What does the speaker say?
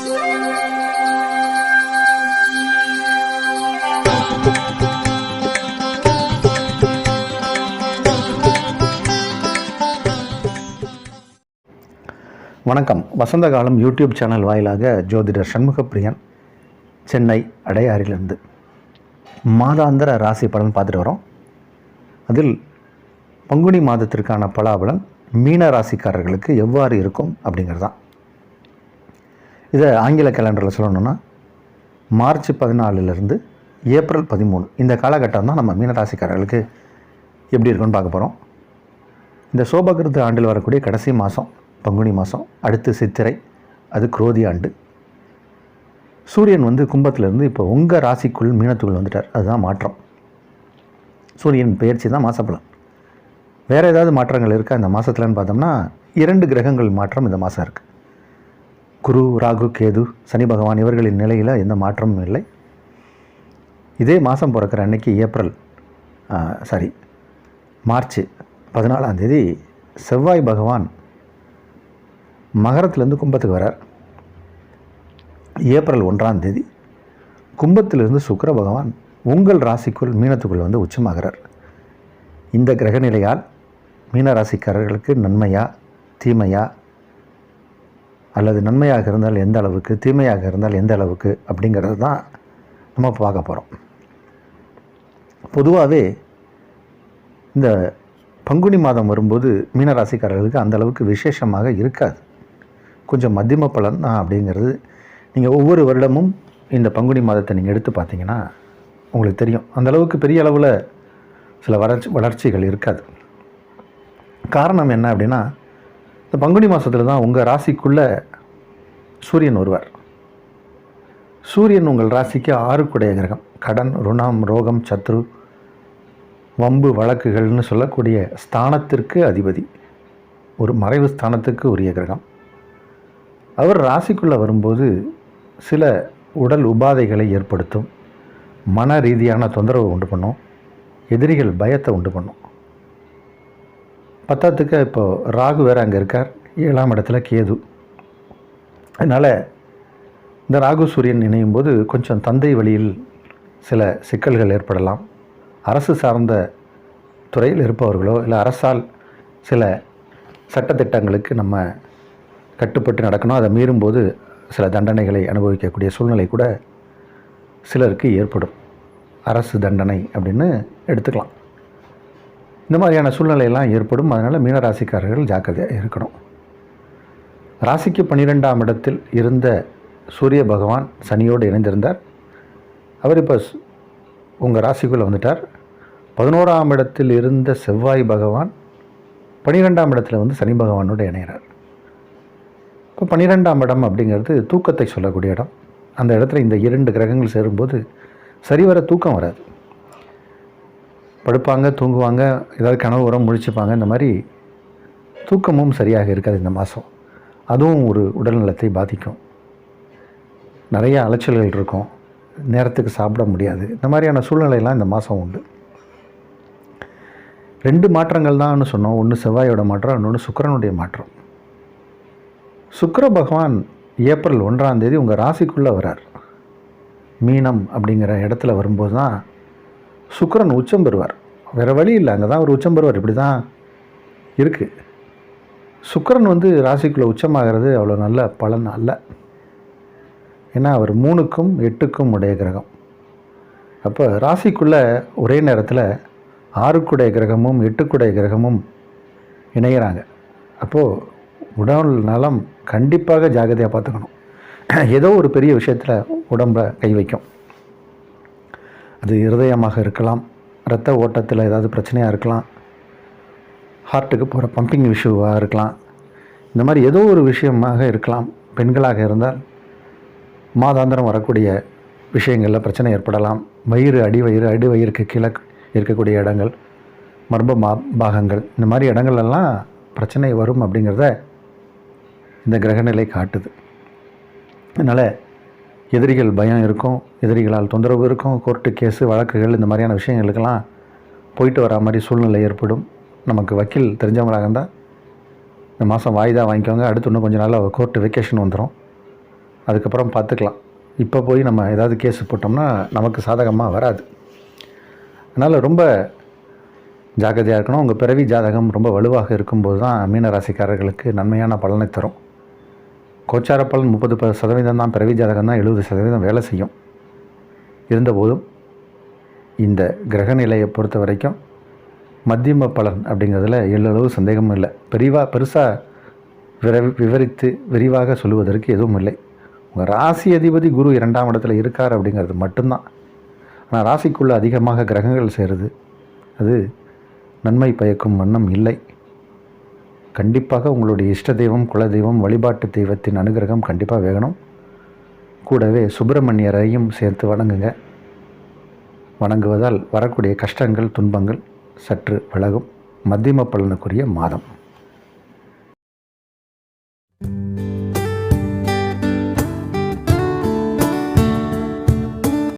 வணக்கம். வசந்த காலம் YouTube channel வாயிலாக ஜோதிடர் சண்முகப்பிரியன், சென்னை அடையாறிலிருந்து மாதாந்திர ராசி பலன் பார்த்துட்டு வரோம். அதில் பங்குனி மாதத்திற்கான பலாபலன் மீன ராசிக்காரர்களுக்கு எவ்வாறு இருக்கும் அப்படிங்கிறது தான். இதை ஆங்கில கேலண்டரில் சொல்லணும்னா மார்ச் 14 ஏப்ரல் 13 இந்த காலகட்டம் தான் நம்ம மீனராசிக்காரர்களுக்கு எப்படி இருக்குன்னு பார்க்க போகிறோம். இந்த சோபகிருத்து ஆண்டில் வரக்கூடிய கடைசி மாதம் பங்குனி மாதம், அடுத்து சித்திரை, அது குரோதி ஆண்டு. சூரியன் கும்பத்திலேருந்து இப்போ உங்கள் ராசிக்குள் மீனத்துக்குள் வந்துட்டார். அதுதான் மாற்றம். சூரியன் பெயர்ச்சி தான் மாதப்பலன். வேறு ஏதாவது மாற்றங்கள் இருக்கா இந்த மாதத்துலன்னு பார்த்தோம்னா 2 கிரகங்கள் மாற்றம் இந்த மாதம் இருக்குது. குரு, ராகு, கேது, சனி பகவான் இவர்களின் நிலையில் எந்த மாற்றமும் இல்லை. இதே மாதம் பிறக்கிற அன்னைக்கு மார்ச் 14 செவ்வாய் பகவான் மகரத்திலேருந்து கும்பத்துக்கு வரார். ஏப்ரல் 1 கும்பத்திலிருந்து சுக்கிர பகவான் உங்கள் ராசிக்குள் மீனத்துக்குள் உச்சமாகிறார். இந்த கிரகநிலையால் மீன ராசிக்காரர்களுக்கு நன்மையா தீமையா, அல்லது நன்மையாக இருந்தால் எந்த அளவுக்கு, தீமையாக இருந்தால் எந்த அளவுக்கு அப்படிங்கிறது தான் நம்ம பார்க்க போகிறோம். பொதுவாகவே இந்த பங்குனி மாதம் வரும்போது மீனராசிக்காரர்களுக்கு அந்தளவுக்கு விசேஷமாக இருக்காது. கொஞ்சம் மத்தியம பலன் தான் அப்படிங்கிறது. நீங்கள் ஒவ்வொரு வருடமும் இந்த பங்குனி மாதத்தை நீங்கள் எடுத்து பார்த்தீங்கன்னா உங்களுக்கு தெரியும். அந்தளவுக்கு பெரிய அளவில் சில வளர்ச்சிகள் இருக்காது. காரணம் என்ன அப்படின்னா, இந்த பங்குனி மாதத்தில் தான் உங்கள் ராசிக்குள்ளே சூரியன் வருவார். சூரியன் உங்கள் ராசிக்கு 6 கிரகம். கடன், ருணம், ரோகம், சத்ரு, வம்பு, வழக்குகள்னு சொல்லக்கூடிய ஸ்தானத்திற்கு அதிபதி, ஒரு மறைவு ஸ்தானத்துக்கு உரிய கிரகம். அவர் ராசிக்குள்ளே வரும்போது சில உடல் உபாதைகளை ஏற்படுத்தும், மன ரீதியான தொந்தரவை உண்டு பண்ணும், எதிரிகள் பயத்தை உண்டு பண்ணும். பத்தாத்துக்கு இப்போது ராகு வேறு அங்கே இருக்கார், 7ஆம் இடத்துல கேது. அதனால் இந்த ராகு சூரியன் இணையும் போது கொஞ்சம் தந்தை வழியில் சில சிக்கல்கள் ஏற்படலாம். அரசு சார்ந்த துறையில் இருப்பவர்களோ இல்லை அரசால் சில சட்டத்திட்டங்களுக்கு நம்ம கட்டுப்பட்டு நடக்கணும், அதை மீறும்போது சில தண்டனைகளை அனுபவிக்கக்கூடிய சூழ்நிலை கூட சிலருக்கு ஏற்படும். அரசு தண்டனை அப்படின்னு எடுத்துக்கலாம். இந்த மாதிரியான சூழ்நிலையெல்லாம் ஏற்படும். அதனால் மீனராசிக்காரர்கள் ஜாக்கிரதையாக இருக்கணும். ராசிக்கு 12ஆம் இடத்தில் இருந்த சூரிய பகவான் சனியோடு இணைந்திருந்தார். அவர் இப்போ உங்கள் ராசிக்குள்ளே வந்துட்டார். 11ஆம் இடத்தில் இருந்த செவ்வாய் பகவான் 12ஆம் இடத்துல சனி பகவானோடு இணைகிறார். இப்போ 12ஆம் இடம் அப்படிங்கிறது தூக்கத்தை சொல்லக்கூடிய இடம். அந்த இடத்துல இந்த 2 கிரகங்கள் சேரும்போது சரிவர தூக்கம் வராது. படுப்பாங்க, தூங்குவாங்க, ஏதாவது கனவு வரும், முழிச்சுப்பாங்க. இந்த மாதிரி தூக்கமும் சரியாக இருக்காது இந்த மாதம். அதுவும் ஒரு உடல்நலத்தை பாதிக்கும். நிறைய அலைச்சல்கள் இருக்கும், நேரத்துக்கு சாப்பிட முடியாது. இந்த மாதிரியான சூழ்நிலையெல்லாம் இந்த மாதம் உண்டு. 2 மாற்றங்கள் தான் சொன்னோம். ஒன்று செவ்வாயோட மாற்றம், இன்னொன்று சுக்கிரனுடைய மாற்றம். சுக்கிர பகவான் ஏப்ரல் 1 உங்கள் ராசிக்குள்ளே வரார். மீனம் அப்படிங்கிற இடத்துல வரும்போது தான் சுக்கிரன் உச்சம் பெறுவார். வேறு வழி இல்லை, அங்கே தான் ஒரு உச்சம் பெறுவார். இப்படி தான் இருக்குது. சுக்கிரன் ராசிக்குள்ளே உச்சமாகிறது அவ்வளோ நல்ல பலன் அல்ல. ஏன்னா அவர் 3க்கும் 8க்கும் உடைய கிரகம். அப்போ ராசிக்குள்ளே ஒரே நேரத்தில் 6 கிரகமும் 8 கிரகமும் இணைகிறாங்க. அப்போது உடல் நலம் கண்டிப்பாக ஜாகிரதையாக பார்த்துக்கணும். ஏதோ ஒரு பெரிய விஷயத்தில் உடம்பை கை வைக்கும். அது இருதயமாக இருக்கலாம், இரத்த ஓட்டத்தில் ஏதாவது பிரச்சனையாக இருக்கலாம், ஹார்ட்டுக்கு போகிற பம்பிங் இஷ்யூவாக இருக்கலாம். இந்த மாதிரி ஏதோ ஒரு விஷயமாக இருக்கலாம். பெண்களாக இருந்தால் மாதாந்திரம் வரக்கூடிய விஷயங்களில் பிரச்சனை ஏற்படலாம். வயிறு, அடிவயிறுக்கு கீழே இருக்கக்கூடிய இடங்கள், மர்ம பாகங்கள், இந்த மாதிரி இடங்கள்லாம் பிரச்சனை வரும் அப்படிங்கிறத இந்த கிரகநிலை காட்டுது. அதனால் எதிரிகள் பயம் இருக்கும், எதிரிகளால் தொந்தரவு இருக்கும், கோர்ட்டு கேஸு வழக்குகள் இந்த மாதிரியான விஷயங்களுக்கெல்லாம் போயிட்டு வரா மாதிரி சூழ்நிலை ஏற்படும். நமக்கு வக்கீல் தெரிஞ்சவங்களாக இருந்தால் இந்த மாதம் வாய்தா வாங்கிக்கோங்க, அடுத்து இன்னும் கொஞ்சம் நாளில் கோர்ட்டு வெக்கேஷன் வந்துடும். அதுக்கப்புறம் பார்த்துக்கலாம். இப்போ போய் நம்ம ஏதாவது கேஸ் போட்டோம்னா நமக்கு சாதகமாக வராது. அதனால் ரொம்ப ஜாக்கிரதையாக இருக்கணும். உங்கள் பிறவி ஜாதகம் ரொம்ப வலுவாக இருக்கும்போது தான் மீனராசிக்காரர்களுக்கு நன்மையான பலனை தரும். கோச்சார பலன் 30% தான், பிறவி ஜாதகம் தான் 70% வேலை செய்யும். இருந்தபோதும் இந்த கிரகநிலையை பொறுத்த வரைக்கும் மத்தியம பலன் அப்படிங்கிறதுல எல்லளவு சந்தேகமும் இல்லை. பெருசாக விவரித்து விரிவாக சொல்லுவதற்கு எதுவும் இல்லை. உங்கள் ராசி அதிபதி குரு 2ஆம் இடத்துல இருக்கார் அப்படிங்கிறது மட்டும்தான். ஆனால் ராசிக்குள்ளே அதிகமாக கிரகங்கள் சேருது, அது நன்மை பயக்கும் வண்ணம் இல்லை. கண்டிப்பாக உங்களுடைய இஷ்ட தெய்வம், குலதெய்வம், வழிபாட்டு தெய்வத்தின் அனுகிரகம் கண்டிப்பாக வேணும். கூடவே சுப்பிரமணியரையும் சேர்த்து வணங்குங்க. வணங்குவதால் வரக்கூடிய கஷ்டங்கள், துன்பங்கள் சற்று விலகும். மத்தியம பலனுக்குரிய மாதம்.